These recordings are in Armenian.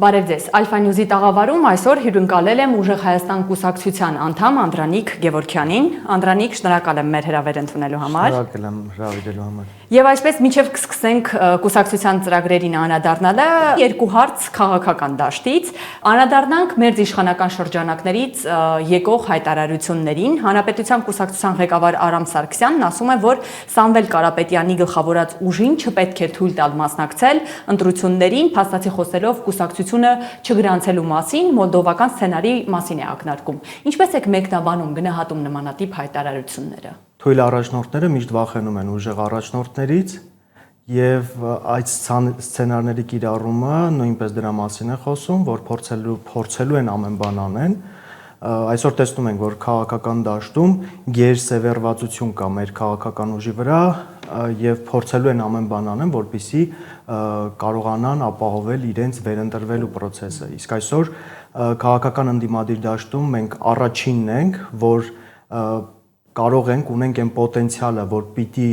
Բարև ձեզ, Ալֆա Նյուզի տաղավարում այսօր հյուրընկալել եմ Ուժեղ Հայաստան կուսակցության անդամ Անդրանիկ Գևորգյանին։ Անդրանիկ, շնորհակալ եմ մեր հրավեր ընդունելու համար։ Շնորհակալ եմ հրավիրելու համար։ Եվ այսպես մինչև կսկսենք կուսակցության ծրագրերին անդրադառնալը, երկու հարց քաղաքական դաշտից։ Անդրադառնանք մեր իշխանական շրջանակներից եկող հայտարարություններին։ Հանրապետության կուսակցության ղեկավար Արամ Սարգսյանն ասում է, որ Սամվել Կարապետյանի գլխավորած ուժին չպետք է թույլ տալ մասնակցել ընտրություններին, փաստացի խոսելով կուսակցությունը չգրանցելու մասին, մոլդովական սցենարի մասին է ակնարկում։ Ինչպես եք մեկնաբանում, գնահատում նմանատիպ հայտարարությունները։ Թույլ առաջնորդները միշտ վախենում են ուժեղ առաջնորդներից եւ այդ սցենարների կիրառումը նույնպես դրա մասին է խոսում, որ փորձելու են ամեն բան անեն։ Այսօր տեսնում ենք, որ քաղաքական դաշտում գերսևեռվածություն կա մեր քաղաքական ուժի վրա եւ փորձելու են ամեն բան անեն, որպեսզի կարողանան ապահովել իրենց վերընտրվելու process-ը։ Իսկ այսօր քաղաքական ընդդիմադիր դաշտում մենք առաջինն ենք, որ կարող ենք ունենք այն պոտենցիալը, որ պիտի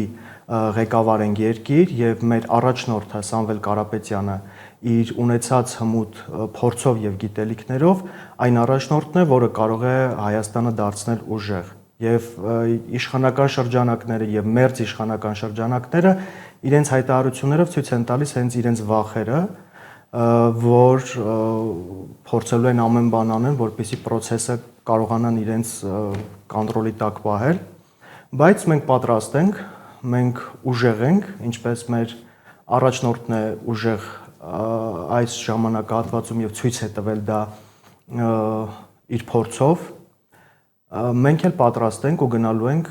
ղեկավարենք երկիր եւ մեր առաջնորդը Սամվել Կարապետյանը իր ունեցած հմուտ փորձով եւ գիտելիքներով այն առաջնորդն է, որը կարող է Հայաստանը դարձնել ուժեղ եւ իշխանական շրջանակները եւ մերձ իշխանական շրջանակները իրենց հայտարարություններով ցույց են տալիս հենց իրենց վախերը, որ փորձելու են ամեն բան անեն, որպեսզի process-ը կարողանան իրենց կոնտրոլի տակ պահել, բայց մենք պատրաստ ենք, մենք ուժեղ ենք, ինչպես մեր առաջնորդն է ուժեղ այս ժամանակահատվածում եւ ցույց է տվել դա իր փորձով, մենք էլ պատրաստ ենք ու գնալու ենք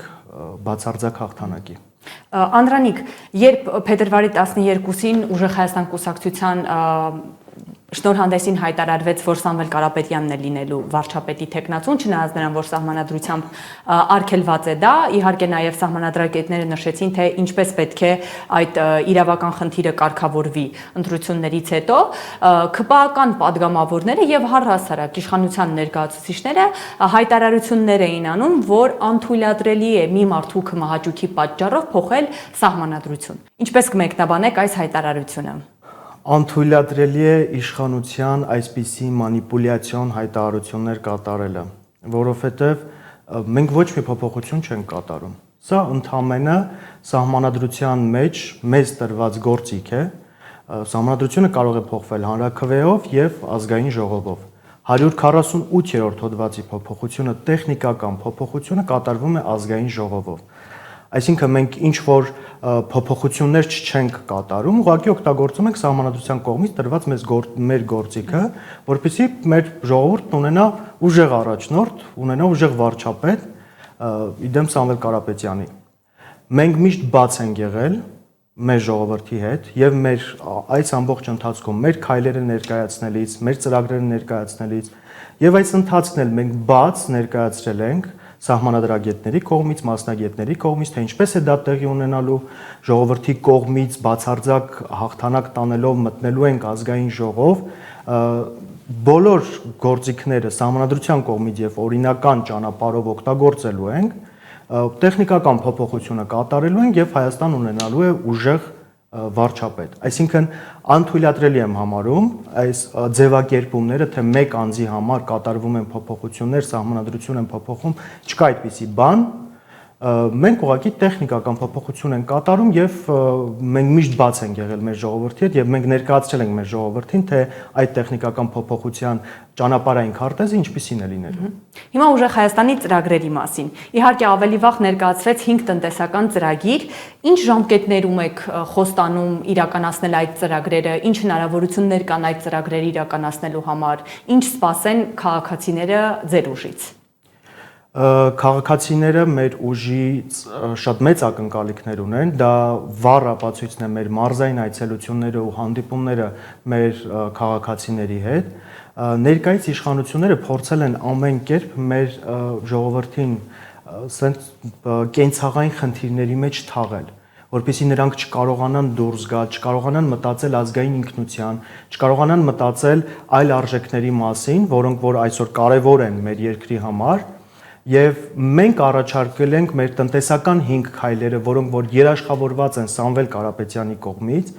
բացարձակ հաղթանակի։ Անդրանիկ, երբ փետրվարի 12-ին Ուժեղ Հայաստան կուսակցության շնորհանդեսին հայտարարվեց, որ Սամվել Կարապետյանն է լինելու վարչապետի թեկնածուն, չնայած նրան, որ սահմանադրությամբ արգելված է դա, իհարկե նաև սահմանադրագետները նշեցին, թե ինչպես պետք է այդ իրավական խնդիրը կարգավորվի ընտրություններից հետո, ԿՊԱ-ական падգամավորները եւ առհասարակ իշխանության ներկայացուցիչները հայտարարություններ էին անում, որ անթույլատրելի է մի մարդու քմահաճույքի պատճառով փոխել սահմանադրություն։ Ինչպես կմեկնաբանեք այս հայտարարությունը։ Անթույլատրելի է իշխանության այսպիսի մանիպուլյացիոն հայտարարություններ կատարելը, որովհետև մենք ոչ մի փոփոխություն չենք կատարում։ Սա ընդհանրապես սահմանադրության մեջ մեզ տրված գործիք է։ Սահմանադրությունը կարող է փոխվել հանրաքվեով եւ ազգային ժողովով։ 148-րդ հոդվածի փոփոխությունը, տեխնիկական փոփոխությունը կատարվում է ազգային ժողովով։ Այսինքն մենք ինչ որ փոփոխություններ չենք կատարում, ուղղակի օգտագործում ենք սահմանադրության կողմից տրված մեր գործիքը, որպեսզի մեր ժողովուրդն ունենա ուժեղ առաջնորդ, ունենա ուժեղ վարչապետ, իդեմ Սամվել Կարապետյանի։ Մենք միշտ բաց ենք եղել մեր ժողովրդի հետ եւ մեր այս ամբողջ ընթացքում մեր քայլերը ներկայացնելիս, մեր ծրագրերը ներկայացնելիս եւ այս ընթացքն էլ մենք բաց ներկայացրել ենք սահմանադրագետների կողմից, մասնագետների կողմից, թե ինչպես է դա տեղի ունենալու, ժողովրդի կողմից բացարձակ հաղթանակ տանելով մտնելու ենք ազգային ժողով, բոլոր գործիքները սահմանադրության կողմից եւ օրինական ճանապարհով օգտագործելու ենք, տեխնիկական փոփոխությունը կատարելու ենք եւ Հայաստան ունենալու է ուժեղ վարչապետ։ Այսինքն անթույլատրելի եմ համարում այս ձևակերպումները, թե մեկ անձի համար կատարվում են փոփոխություններ, սահմանադրություն են փոփոխում, չկա այդպիսի բան։ Մենք ուղղակի տեխնիկական փոփոխություն ենք կատարում եւ մենք միշտ բաց ենք եղել մեր ժողովրդի հետ եւ մենք ներկայացրել ենք մեր ժողովրդին, թե այդ տեխնիկական փոփոխության ճանապարհային քարտեզը ինչպիսին է լինելու։ Հիմա Ուժեղ Հայաստանի ծրագրերի մասին։ Իհարկե ավելի վաղ ներկայացվեց 5 տնտեսական ծրագիր, ինչ ժամկետներում եք խոստանում իրականացնել այդ ծրագրերը, ինչ հնարավորություններ կան այդ ծրագրերը իրականացնելու համար, ինչ սպասեն քաղաքացիները ձեր ուժից։ Քաղաքացիները մեր ուժից շատ մեծ ակնկալիքներ ունեն, դա վառ ապացույցն է մեր մարզային այցելությունները ու հանդիպումները մեր քաղաքացիների հետ։ Ներկայիս իշխանությունները փորձել են ամեն կերպ մեր ժողովրդին կենցաղային խնդիրների մեջ թաղել, որպեսզի նրանք չկարողանան դուրս գալ, չկարողանան մտածել ազգային ինքնության, չկարողանան մտածել այլ արժեքների մասին, որոնք որ այսօր կարևոր են մեր երկրի համար։ Եվ մենք առաջարկել ենք մեր տնտեսական 5 քայլերը, որոնք որ երաշխավորված են Սամվել Կարապետյանի կողմից,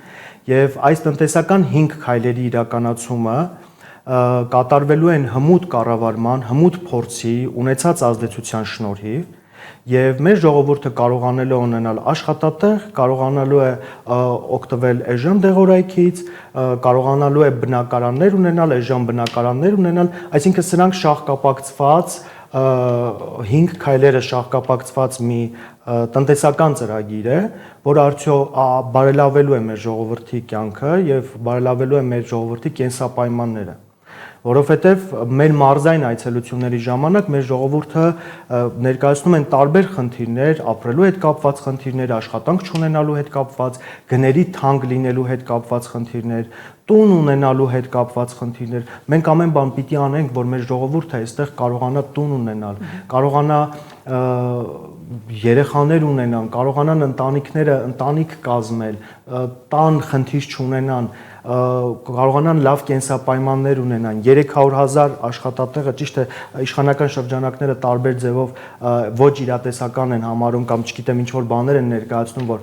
եւ այս տնտեսական 5 քայլերի իրականացումը կատարվելու են հմուտ կառավարման, հմուտ փորձի, ունեցած ազդեցության շնորհիվ եւ մեր ժողովուրդը կարողանալու ունենալ աշխատատեղ, կարողանալու է օգտվել էժան դեղորայքից, կարողանալու է բնակարաններ ունենալ, էժան բնակարաններ ունենալ, այսինքն սրանք շահկապակցված 5 քայլերը շահկապակցված մի տնտեսական ծրագիր է, որ արդյոք բարելավելու է մեր ժողովրդի կյանքը եւ բարելավելու է մեր ժողովրդի կենսապայմանները, որովհետեւ մեր մարզային այցելությունների ժամանակ մեր ժողովուրդը ներկայացնում են տարբեր խնդիրներ, ապրելու հետ կապված խնդիրներ, աշխատանք չունենալու հետ կապված, գների թանկ լինելու հետ կապված խնդիրներ, տուն ունենալու հետ կապված խնդիրներ։ Մենք ամեն բան պիտի անենք, որ մեր ժողովուրդը այստեղ կարողանա տուն ունենալ, կարողանա երեխաներ ունենան, կարողանան ընտանիք կազմել, տան խնդիր չունենան, կարողանան լավ կենսապայմաններ ունենան, 300,000 աշխատատեղը, ճիշտ է, իշխանական շրջանակները տարբեր ձևով ոչ իրատեսական են համարում կամ չգիտեմ ինչ որ բաներ են ներկայացնում, որ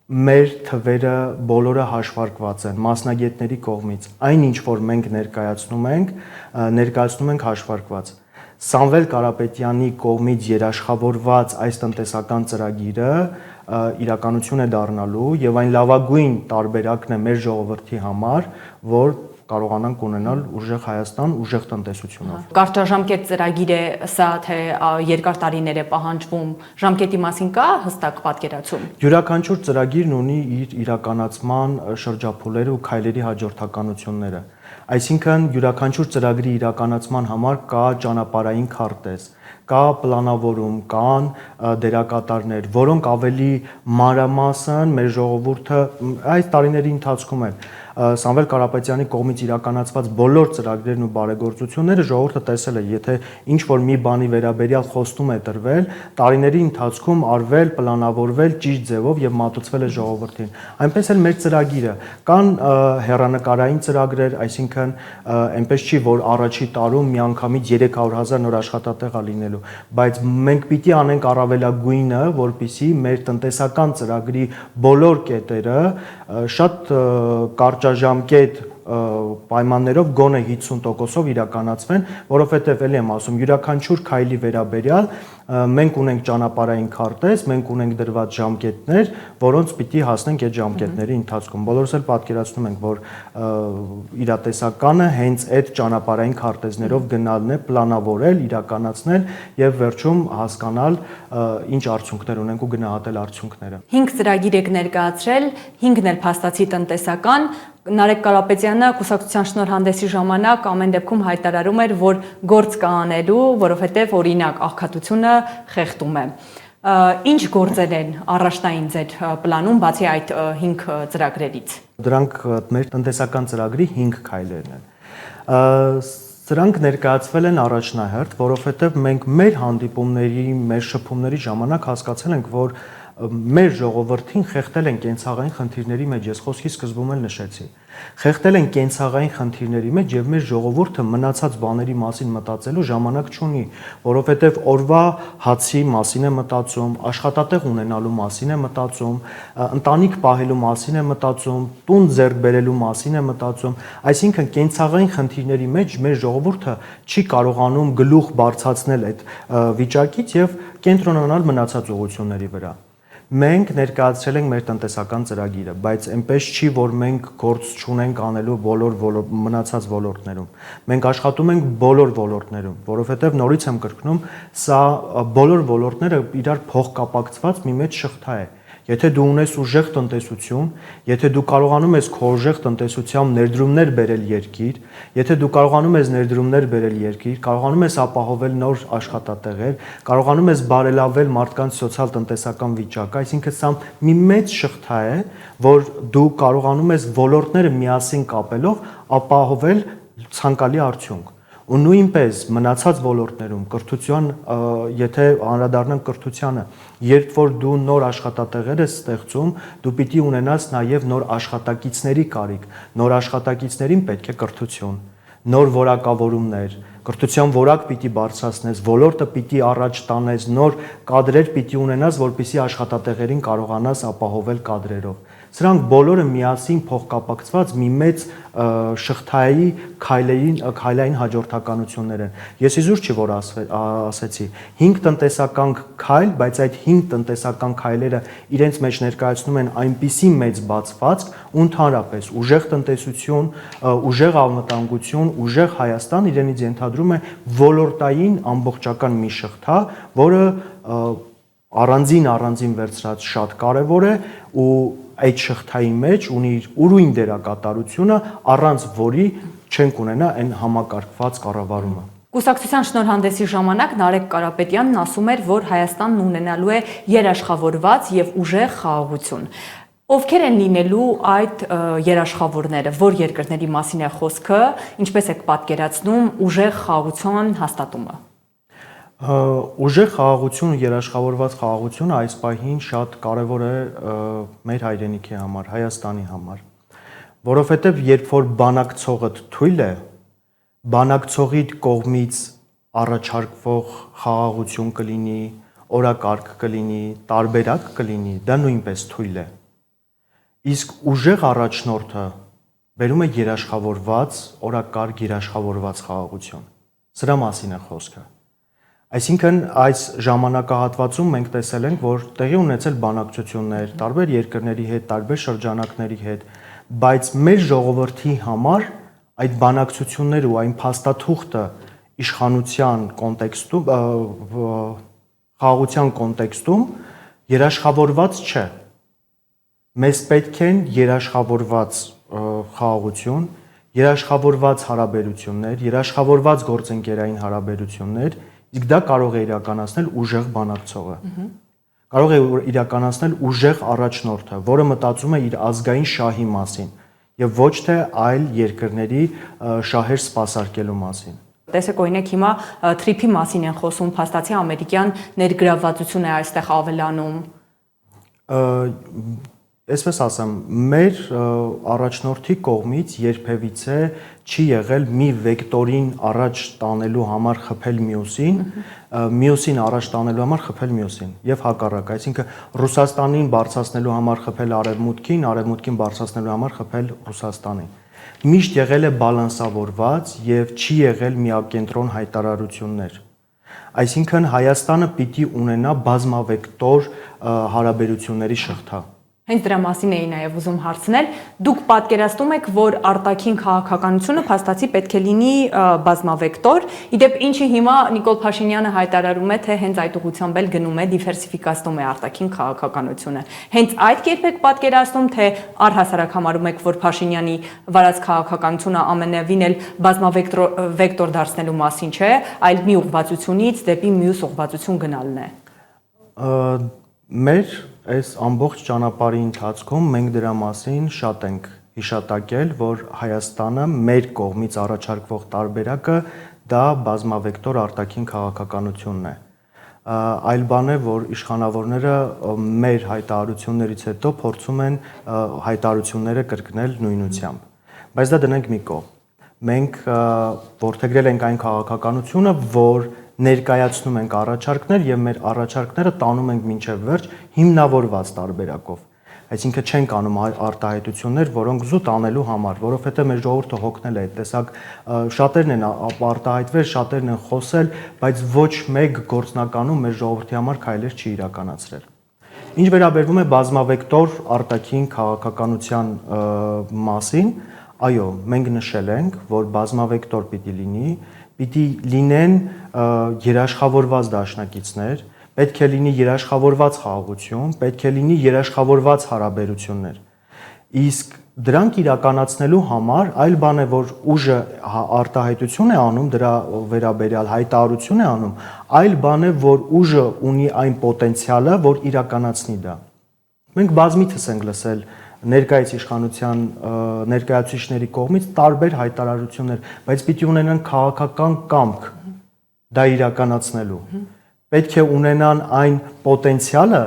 մեր թվերը բոլորը հաշվարկված են մասնագետների կողմից, այն ինչ որ մենք ներկայացնում ենք հաշվարկված։ Սամվել Կարապետյանի կողմից երաշխավորված այս տնտեսական ծրագիրը իրականություն է դառնալու եւ այն լավագույն տարբերակն է մեր ժողովրդի համար, որ կարողանանք ունենալ ուժեղ Հայաստան, ուժեղ տնտեսությունով։ Կարճաժամկետ ծրագիր է սա, թե երկար տարիներ է պահանջվում, ժամկետի մասին կա հստակ պատկերացում։ Յուրաքանչյուր ծրագիրն ունի իր իրականացման շրջափուլերը ու քայլերի հաջորդականությունները։ Այսինքն յուրաքանչյուր ծրագրի իրականացման համար կա ճանապարհային քարտեզ, կա պլանավորում, կան դերակատարներ, որոնք ավելի մանրամասն մեր ժողովուրդը այս տարիների ընթացքում են Սամվել Կարապետյանի կողմից իրականացված բոլոր ծրագրերն ու բարեգործությունները ժողովուրդը տեսել է, եթե ինչ որ մի բանի վերաբերյալ խոստում է տրվել, տարիների ընթացքում արվել, պլանավորվել ճիշտ ձևով եւ մատուցվել է ժողովրդին։ Այնպես էլ մեր ծրագիրը կան հեռանկարային ծրագրեր, այսինքն այնպես չի, որ առաջի տարում միանգամից 300,000 նոր աշխատատեղ է լինելու, բայց մենք պիտի անենք առավելագույնը, որպեսզի մեր տնտեսական ծրագրի բոլոր կետերը շատ կարճաժամկետ պայմաններով գոնե 50%-ով իրականացվեն, որովհետև ելի եմ ասում, յուրաքանչյուր քայլի վերաբերյալ մենք ունենք ճանապարհային քարտեզ, մենք ունենք դրված ժամկետներ, որոնց պիտի հասնենք այդ ժամկետների ընթացքում։ Բոլորս էլ պատկերացնում ենք, որ իրատեսականը հենց այդ ճանապարհային քարտեզներով գնալն է, պլանավորել, իրականացնել եւ վերջում հասկանալ ինչ արդյունքներ ունենք ու գնահատել արդյունքները։ 5 ծրագիր եք ներկայացրել, 5-ն էլ փաստացի տնտեսական։ Նարեկ Կարապետյանը կուսակցության շնորհանդեսի ժամանակ ամեն դեպքում հայտարարում էր, որ գործ կա անելու, որովհետև օրինակ աղքատությունը խեղդում է։ Ինչ գործեր են առաջնային ձեր պլանում բացի այդ 5 ծրագրերից։ Դրանք մեր տնտեսական ծրագրի 5 քայլերն են։ Սրանք ներկայացվել են առաջնահերթ, որովհետև մենք մեր հանդիպումների, մեր շփումների ժամանակ հասկացել ենք, որ մեր ժողովրդին խեղդել են կենցաղային խնդիրների մեջ, ես խոսքի սկզբում էլ նշեցի։ Խեղդել են կենցաղային խնդիրների մեջ եւ մեր ժողովուրդը մնացած բաների մասին մտածելու ժամանակ չունի, որովհետեւ օրվա հացի մասին է մտածում, աշխատատեղ ունենալու մասին է մտածում, ընտանիք պահելու մասին է մտածում, տուն ձեռք բերելու մասին է մտածում, այսինքն կենցաղային խնդիրների մեջ մեր ժողովուրդը չի կարողանում գլուխ բարձրացնել այդ վիճակից եւ կենտրոնանալ մնացած ուղղությունների վրա։ Մենք ներկայացրել ենք մեր տնտեսական ծրագիրը, բայց այնպես չի, որ մենք գործ չունենք անելու բոլոր մնացած ոլորտներում։ Մենք աշխատում ենք բոլոր ոլորտներում, որովհետև նորից եմ կրկնում, սա բոլոր ոլորտները իրար փոխկապակցված մի մեծ շղթա է։ Եթե դու ունես ուժեղ տնտեսություն, եթե դու կարողանում ես քո ուժեղ տնտեսությամբ ներդրումներ բերել երկիր, եթե դու կարողանում ես ներդրումներ բերել երկիր, կարողանում ես ապահովել նոր աշխատատեղեր, կարողանում ես բարելավել մարդկանց սոցիալ-տնտեսական վիճակը, այսինքն սա մի մեծ շղթա է, որ դու կարողանում ես ոլորտները միասին կապելով ապահովել ցանկալի արդյունք։ Ու նույնպես մնացած ոլորտներում կրթության, եթե անդրադառնանք կրթությանը, երբ որ դու նոր աշխատատեղեր ես ստեղծում, դու պիտի ունենաս նաև նոր աշխատակիցների կարիք, նոր աշխատակիցներին պետք է կրթություն, նոր որակավորումներ, կրթության որակ պիտի բարձրացնես, ոլորտը պիտի առաջ տանես, նոր կադրեր պիտի ունենաս, որպեսզի աշխատատեղերին կարողանաս ապահովել կադրերով։ Սրանք բոլորը միասին փոխկապակցված մի մեծ շղթայի քայլային հաջորդականություններ են։ Ես իզուր չի որ ասեցի 5 տնտեսական քայլ, բայց այդ 5 տնտեսական քայլերը իրենց մեջ ներկայացնում են այնպիսի մեծ բացվածք, ու ընդհանրապես ուժեղ տնտեսություն, ուժեղ անվտանգություն, ուժեղ Հայաստան իրենից ենթադրում է ոլորտային ամբողջական մի շղթա, որը առանձին վերցրած շատ կարևոր է ու այդ շղթայի մեջ ունի իր ուրույն դերակատարությունը, առանց որի չենք ունենա այն համակարգված կառավարումը։ Կուսակցության շնորհանդեսի ժամանակ Նարեկ Կարապետյանն ասում էր, որ Հայաստանն ունենալու է երաշխավորված եւ ուժեղ խաղաղություն։ Ովքեր են լինելու այդ երաշխավորները, որ երկրների մասին է խոսքը, ինչպես եք պատկերացնում ուժեղ խաղաղության հաստատումը։ Ուժեղ խաղաղությունը, երաշխավորված խաղաղությունը այս պահին շատ կարևոր է մեր հայրենիքի համար, Հայաստանի համար, որովհետև երբ որ բանակցողը թույլ է, բանակցողի կողմից առաջարկվող խաղաղություն կլինի, օրակարգ կլինի, տարբերակ կլինի, դա նույնպես թույլ է։ Իսկ ուժեղ առաջնորդը բերում է երաշխավորված օրակարգ, երաշխավորված խաղաղություն։ Սրա մասին է խոսքը։ Այսինքն այս ժամանակահատվածում մենք տեսել ենք, որ տեղի ունեցել բանակցություններ տարբեր երկրների հետ, տարբեր շրջանակների հետ, բայց մեր ժողովրդի համար այդ բանակցությունները ու այն փաստաթուղթը իշխանության կոնտեքստում, խաղաղության կոնտեքստում երաշխավորված չէ։ Մեզ պետք են երաշխավորված խաղաղություն, երաշխավորված հարաբերություններ, երաշխավորված գործընկերային հարաբերություններ, իսկ դա կարող է իրականացնել ուժեղ բանակցողը։ Կարող է իրականացնել ուժեղ առաջնորդը, որը մտածում է իր ազգային շահի մասին եւ ոչ թե այլ երկրների շահեր սպասարկելու մասին։ Տեսեք, օրինակ հիմա թրիփի մասին են խոսում, փաստացի ամերիկյան ներգրավվածություն է այստեղ ավելանում։ Այսպես ասեմ, մեր առաջնորդի կողմից երբևիցե չի եղել մի վեկտորին առաջ տանելու համար խփել մյուսին, մյուսին առաջ տանելու համար խփել մյուսին եւ հակառակ, այսինքն Ռուսաստանին բարձրացնելու համար խփել արևմուտքին, արևմուտքին բարձրացնելու համար խփել Ռուսաստանին։ Միշտ եղել է բալանսավորված եւ չի եղել միակենտրոն հայտարարություններ։ Այսինքն Հայաստանը պիտի ունենա բազմավեկտոր հարաբերությունների շղթա։ Հենց դրա մասին էի նաև ուզում հարցնել։ Դուք պատկերացնում եք, որ արտաքին քաղաքականությունը փաստացի պետք է լինի բազմավեկտոր։ Իդեպ ինչի հիմա Նիկոլ Փաշինյանը հայտարարում է, թե հենց այդ ուղղությամբ էլ գնում է, դիվերսիֆիկացնում է արտաքին քաղաքականությունը։ Հենց այդ կերպ եք պատկերացնում, թե առհասարակ համարում եք, որ Փաշինյանի վարած քաղաքականությունը ամենևին էլ բազմավեկտոր դարձնելու մասին չէ, այլ մի ուղղվածությունից դեպի մյուս ուղղվածություն գնալն է։ Մեր այս ամբողջ ճանապարհի ընթացքում մենք դրա մասին շատ ենք հիշատակել, որ Հայաստանը մեր կողմից առաջարկվող տարբերակը դա բազմավեկտոր արտաքին քաղաքականությունն է։ Այլ բան է, որ իշխանավորները մեր հայտարարություններից հետո փորձում են հայտարարությունները կրկնել նույնությամբ։ Բայց դա դնենք մի կողմ։ Մենք որդեգրել ենք այն քաղաքականությունը, որ ներկայացնում ենք առաջարկներ եւ մեր առաջարկները տանում ենք մինչեւ վերջ հիմնավորված տարբերակով։ Այսինքն չենք անում արտահայտություններ, որոնք զուտ անելու համար, որովհետեւ մեր ժողովուրդը հոգնել է այդ տեսակ շատերն են արտահայտվել, շատերն են խոսել, բայց ոչ մեկ գործնականում մեր ժողովրդի համար քայլեր չի իրականացրել։ Ինչ վերաբերվում է բազմավեկտոր արտաքին քաղաքականության մասին, այո, մենք նշել ենք, որ բազմավեկտոր պիտի լինի, պիտի լինեն երաշխավորված դաշնակիցներ, պետք է լինի երաշխավորված խաղաղություն, պետք է լինի երաշխավորված հարաբերություններ։ Իսկ դրանք իրականացնելու համար այլ բան է, որ ուժը արտահայտություն է անում, դրա վերաբերյալ հայտարարություն է անում, այլ բան է, որ ուժը ունի այն պոտենցիալը, որ իրականացնի դա։ Մենք բազմիցս ենք լսել ներկայիս իշխանության ներկայացուցիչների կողմից տարբեր հայտարարություններ, բայց պիտի ունենան քաղաքական կամք դա իրականացնելու։ Պետք է ունենան այն պոտենցիալը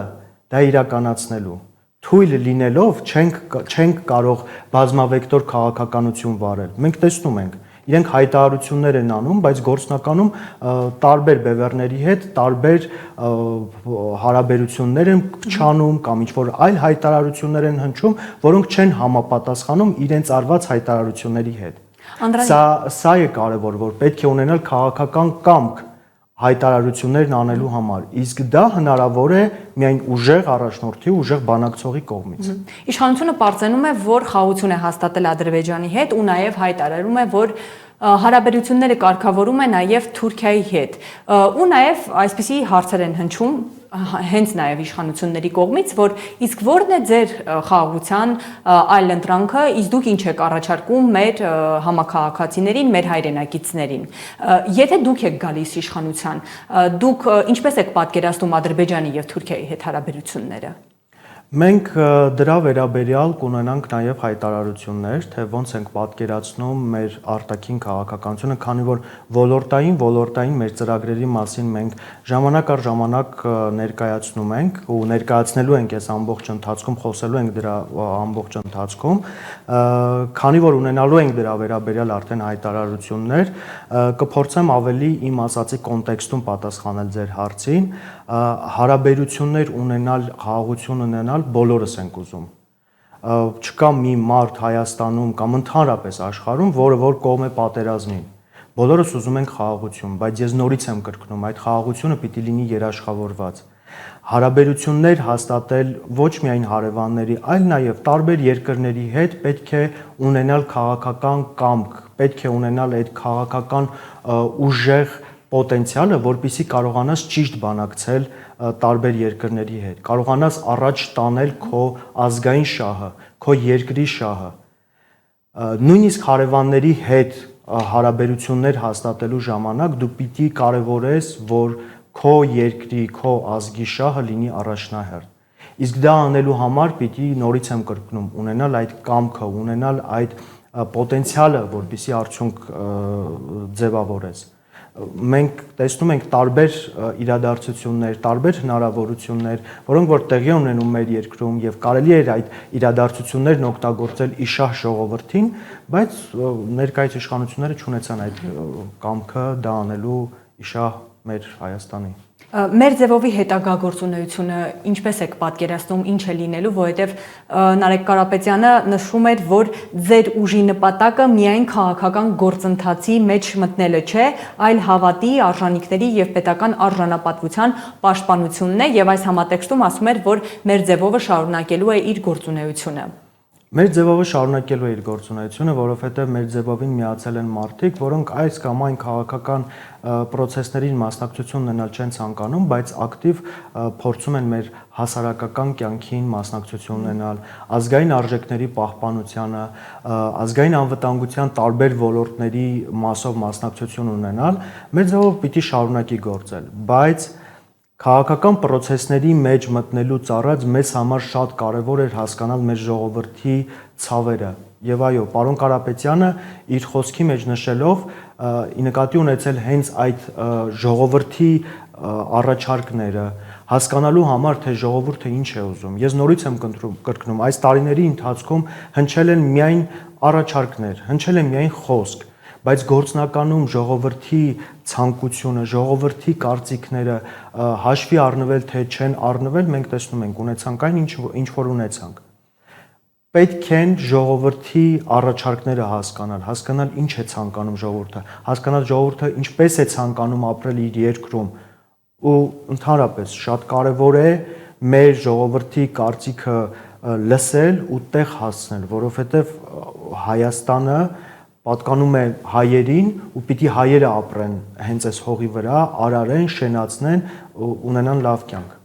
դա իրականացնելու։ Թույլ լինելով չենք կարող բազմավեկտոր քաղաքականություն վարել։ Մենք տեսնում ենք, իրենք հայտարարություններ են անում, բայց գործնականում տարբեր բևեռների հետ տարբեր հարաբերություններ են փչանում կամ ինչ-որ այլ հայտարարություններ են հնչում, որոնք չեն համապատասխանում իրենց արված հայտարարությունների հետ։ Սա է կարևոր, որ պետք է ունենալ քաղաքական կամք հայտարարություններն անելու համար, իսկ դա հնարավոր է միայն ուժեղ առաջնորդի, ուժեղ բանակցողի կողմից։ Իշխանությունը պարզենում է, որ խաղաղություն է հաստատել Ադրբեջանի հետ ու նաև հայտարարում է, որ հարաբերությունները կարգավորում է նաև Թուրքիայի հետ։ Ու նաև այսպիսի հարցեր են հնչում հենց նաև իշխանությունների կողմից, որ իսկ ո՞րն է ձեր խաղաղության այլ ընտրանքը, իսկ դուք ինչ եք առաջարկում մեր համաքաղաքացիներին, մեր հայրենակիցներին։ Եթե դուք եք գալիս իշխանության, դուք ինչպես եք պատկերացնում Ադրբեջանի եւ Թուրքիայի հետ հարաբերությունները։ Մենք դրա վերաբերյալ կունենանք նաև հայտարարություններ, թե ոնց ենք պատկերացնում մեր արտաքին քաղաքականությունը, քանի որ ոլորտային մեր ծրագրերի մասին մենք ժամանակ առ ժամանակ ներկայացնում ենք ու ներկայացնելու ենք այս ամբողջ ընթացքում, խոսելու ենք դրա ամբողջ ընթացքում, քանի որ ունենալու ենք դրա վերաբերյալ արդեն հայտարարություններ, կփորձեմ ավելի իմ ասացի կոնտեքստում պատասխանել ձեր հարցին, հարաբերություններ ունենալ, խաղաղություն ունենալ բոլորս ենք ուզում։ Չկա մի մարդ Հայաստանում կամ ընդհանրապես աշխարհում, որը որ կողմ է պատերազմին։ Բոլորս ուզում ենք խաղաղություն, բայց ես նորից եմ կրկնում, այդ խաղաղությունը պիտի լինի երաշխավորված։ Հարաբերություններ հաստատել ոչ միայն հարևանների, այլ նաև տարբեր երկրների հետ պետք է ունենալ քաղաքական կամք, պետք է ունենալ այդ քաղաքական ուժեղ պոտենցիալը, որպեսզի կարողանաս ճիշտ բանակցել տարբեր երկրների հետ, կարողանաս առաջ տանել քո ազգային շահը, քո երկրի շահը։ Նույնիսկ հարևանների հետ հարաբերություններ հաստատելու ժամանակ դու պիտի կարևորես, որ քո երկրի, քո ազգի շահը լինի առաջնահերթ։ Իսկ դա անելու համար պիտի նորից եմ կրկնում, ունենալ այդ կամքը, ունենալ այդ պոտենցիալը, որպեսզի արդյունք ձևավորես։ Մենք տեսնում ենք տարբեր իրադարձություններ, տարբեր հնարավորություններ, որոնք որ տեղի ունենում մեր երկրում եւ կարելի է այդ իրադարձություններն օգտագործել իշահ ժողովրդին, բայց ներկայիս իշխանությունները չունեցան այդ կամքը դա անելու իշահ մեր Հայաստանի։ Մեր ձևովի հետագա գործունեությունը ինչպես եք պատկերացնում, ինչ է լինելու, որովհետև Նարեկ Կարապետյանը նշում էր, որ ձեր ուժի նպատակը միայն քաղաքական գործընթացի մեջ մտնելը չէ, այլ հավատի, արժանինքների եւ պետական արժանապատվության պաշտպանությունն է եւ այս համատեքստում ասում էր, որ մեր ձևովը շարունակելու է իր գործունեությունը։ Մեր ձևովը շարունակելու է իր գործունեությունը, որովհետև մեր ձևովին միացել են մարդիկ, որոնք այս կամ այն քաղաքական process-ներին մասնակցություն ունենալ չեն ցանկանում, բայց ակտիվ փորձում են մեր հասարակական կյանքին մասնակցություն ունենալ, ազգային արժեքների պահպանությանը, ազգային անվտանգության տարբեր ոլորտների մասով մասնակցություն ունենալ, մեր ձևով պիտի շարունակի գործել, բայց քաղաքական process-ների մեջ մտնելուց առաջ մեզ համար շատ կարևոր էր հասկանալ մեր ժողովրդի ցավերը։ Եվ այո, պարոն Կարապետյանը իր խոսքի մեջ նշելով նկատի ունեցել հենց այդ ժողովրդի առաջարկները, հասկանալու համար, թե ժողովուրդը ինչ է ուզում։ Ես նորից եմ կրկնում, այս տարիների ընթացքում հնչել են միայն առաջարկներ, հնչել է միայն խոսք, բայց գործնականում ժողովրդի ցանկությունը, ժողովրդի կարծիքները հաշվի առնվել թե չեն առնվել, մենք տեսնում ենք, ունեցանք այն ինչ որ ունեցանք։ Պետք է ժողովրդի առաջարկները հասկանալ ինչ է ցանկանում ժողովուրդը, հասկանալ ժողովուրդը ինչպես է ցանկանում ապրել իր երկրում ու ընդհանրապես շատ կարևոր է մեր ժողովրդի կարծիքը լսել ու տեղ հասցնել, որովհետև Հայաստանը պատկանում է հայերին ու պիտի հայերը ապրեն հենց այս հողի վրա, արարեն, շենացնեն, ունենան լավ կյանք։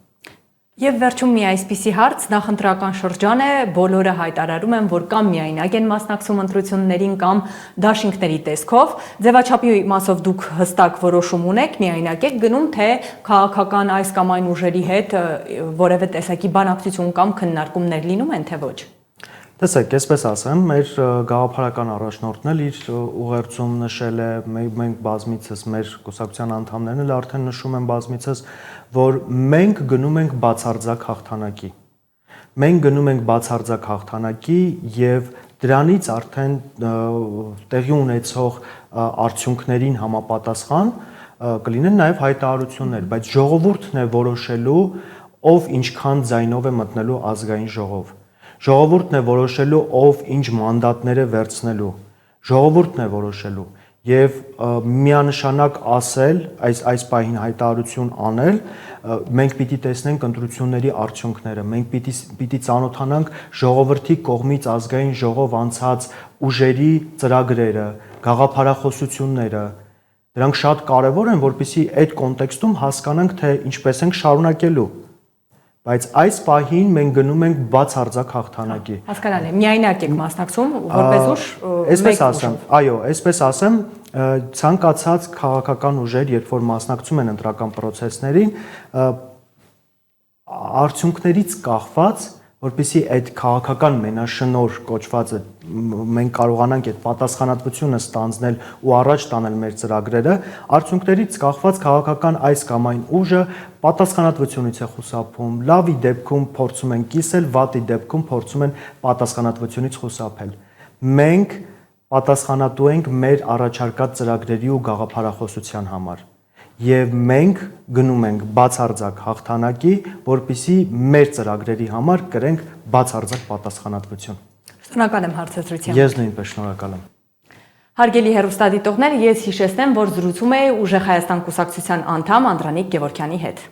Եվ վերջում մի այսպիսի հարց, նախընտրական շրջան է, բոլորը հայտարարում են, որ կամ միայնակ են մասնակցում ընտրություններին, կամ դաշինքների տեսքով, ձևաչափի մասով դուք հստակ որոշում ունեք, միայնակ եք գնում, թե քաղաքական այս կամ այն ուժերի հետ որևէ տեսակի բանակցություն կամ քննարկումներ լինում են, թե ոչ։ Տեսեք, այսպես ասեմ, մեր գաղափարական առաջնորդն էլ իր ուղերձում նշել է, մենք բազմիցս մեր կուսակցության անդամներն էլ արդեն նշում են բազմիցս, որ մենք գնում ենք բացարձակ հաղթանակի։ Մենք գնում ենք բացարձակ հաղթանակի եւ դրանից արդեն տեղի ունեցող արդյունքներին համապատասխան կլինեն նաև հայտարարություններ, բայց ժողովուրդն է որոշելու, ով ինչքան ձայնով է մտնելու ազգային ժողով։ Ժողովուրդն է որոշելու, ով ինչ մանդատներ է վերցնելու։ Ժողովուրդն է որոշելու եւ միանշանակ ասել, այս պահին հայտարարություն անել, մենք պիտի տեսնենք ընտրությունների արդյունքները, մենք պիտի ծանոթանանք ժողովրդի կողմից ազգային ժողով անցած ուժերի ծրագրերը, գաղափարախոսությունները։ Դրանք շատ կարևոր են, որպեսզի այդ կոնտեքստում հասկանանք, թե ինչպես ենք շարունակելու։ Բայց այս պահին մենք գնում ենք բացարձակ հաղթանակի։ Հասկանալի է, միայնակ եք մասնակցում, որպես ուժ, այսպես ասեմ, այո, այսպես ասեմ, ցանկացած քաղաքական ուժեր, երբ որ մասնակցում են ընտրական process-ներին, արդյունքներից կախված, որպեսզի այդ քաղաքական մենաշնորհ կոչվածը մենք կարողանանք այդ պատասխանատվությունը ստանձնել ու առաջ տանել մեր ծրագրերը, արդյունքներից կախված քաղաքական այս կամ այն ուժը պատասխանատվությունից է խուսափում, լավի դեպքում փորձում են կիսել, վատի դեպքում փորձում են պատասխանատվությունից խուսափել։ Մենք պատասխանատու ենք մեր առաջարկած ծրագրերի ու գաղափարախոսության համար։ Եվ մենք գնում ենք բացարձակ հաղթանակի, որպեսզի մեր ծրագրերի համար կրենք բացարձակ պատասխանատվություն։ Շնորհակալ եմ հարցազրույցի համար։ Ես նույնպես շնորհակալ եմ։ Հարգելի հեռուստադիտողներ, ես հիշեցնեմ, որ զրուցում էի Ուժեղ Հայաստան կուսակցության անդամ Անդրանիկ Գևորգյանի հետ։